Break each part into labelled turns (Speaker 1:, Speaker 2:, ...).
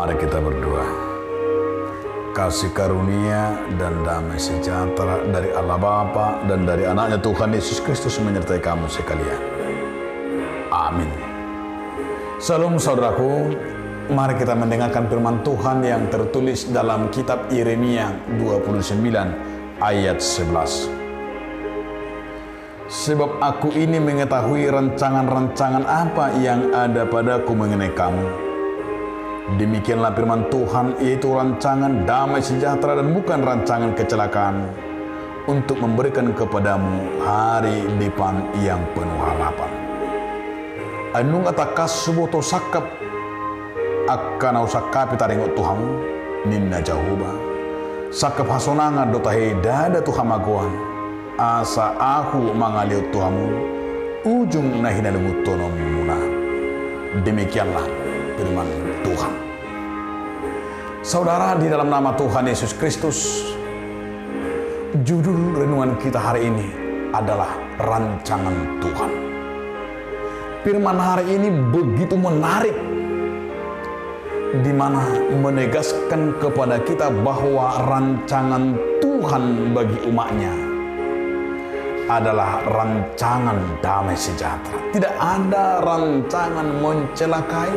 Speaker 1: Mari kita berdoa. Kasih karunia dan damai sejahtera dari Allah Bapa dan dari anaknya Tuhan Yesus Kristus menyertai kamu sekalian. Amin. Salam saudaraku, mari kita mendengarkan firman Tuhan yang tertulis dalam kitab Yeremia 29 ayat 11. Sebab aku ini mengetahui rancangan-rancangan apa yang ada padaku mengenai kamu. Demikianlah firman Tuhan, yaitu rancangan damai sejahtera dan bukan rancangan kecelakaan, untuk memberikan kepadamu hari depan yang penuh harapan. Anung atakas suboto sakap akan usakap taringot Tuhan ninna jahuba sakap hasonanga dotahe dada Tuhan maguan asa aku mangaliut Tuhamu ujung nahina lemutono muna. Demikianlah firman Tuhan. Saudara, di dalam nama Tuhan Yesus Kristus, judul renungan kita hari ini adalah rancangan Tuhan. Firman hari ini begitu menarik, di mana menegaskan kepada kita bahwa rancangan Tuhan bagi umatnya adalah rancangan damai sejahtera. Tidak ada rancangan mencelakai,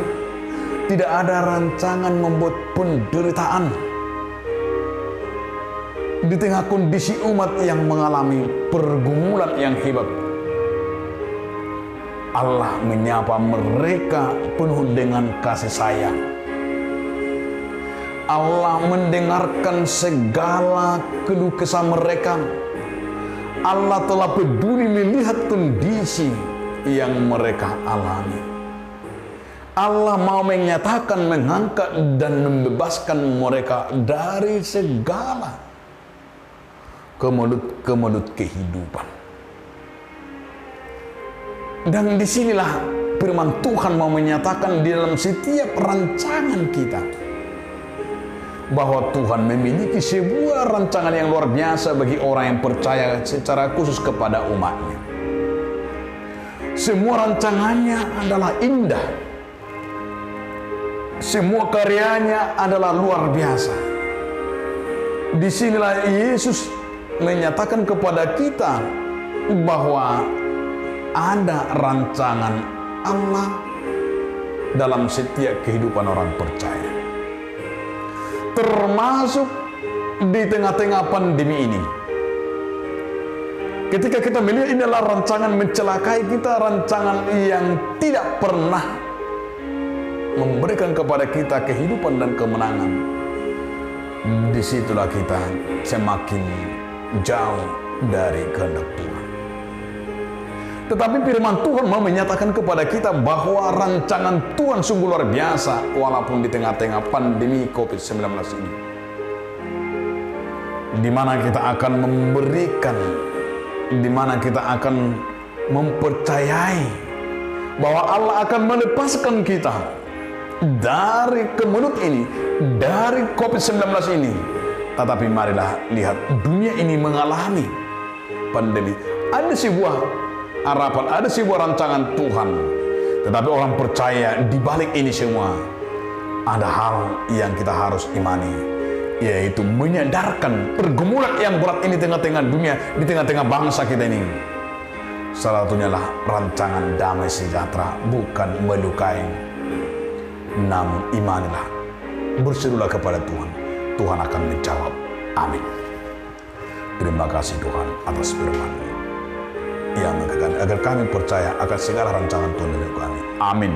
Speaker 1: tidak ada rancangan membuat penderitaan. Di tengah kondisi umat yang mengalami pergumulan yang hebat, Allah menyapa mereka penuh dengan kasih sayang. Allah mendengarkan segala keluh kesah mereka. Allah telah peduli melihat kondisi yang mereka alami. Allah mau menyatakan, mengangkat dan membebaskan mereka dari segala kemelut kehidupan. Dan disinilah firman Tuhan mau menyatakan di dalam setiap rancangan kita, bahwa Tuhan memiliki sebuah rancangan yang luar biasa bagi orang yang percaya secara khusus kepada umatnya. Semua rancangannya adalah indah. Semua karyanya adalah luar biasa. Disinilah Yesus menyatakan kepada kita bahwa ada rancangan Allah dalam setiap kehidupan orang percaya. Termasuk di tengah-tengah pandemi ini. Ketika kita melihat ini adalah rancangan mencelakai kita, rancangan yang tidak pernah memberikan kepada kita kehidupan dan kemenangan. Disitulah kita semakin jauh dari kehendak Tuhan. Tetapi firman Tuhan mau menyatakan kepada kita bahwa rancangan Tuhan sungguh luar biasa walaupun di tengah-tengah pandemi COVID-19 ini. Di mana kita akan memberikan, di mana kita akan mempercayai bahwa Allah akan melepaskan kita dari kemelut ini, dari COVID-19 ini. Tetapi marilah lihat, dunia ini mengalami pandemi. Ada sebuah harapan, ada sebuah rancangan Tuhan. Tetapi orang percaya di balik ini semua ada hal yang kita harus imani, yaitu menyadarkan pergumulan yang berat ini di tengah-tengah dunia, di tengah-tengah bangsa kita ini. Salah satunya lah rancangan damai sejahtera, bukan melukai. Namun imanilah, berserulah kepada Tuhan. Tuhan akan menjawab. Amin. Terima kasih Tuhan atas firman-Mu yang mengatakan agar kami percaya akan segala rancangan Tuhan dari kami. Amin.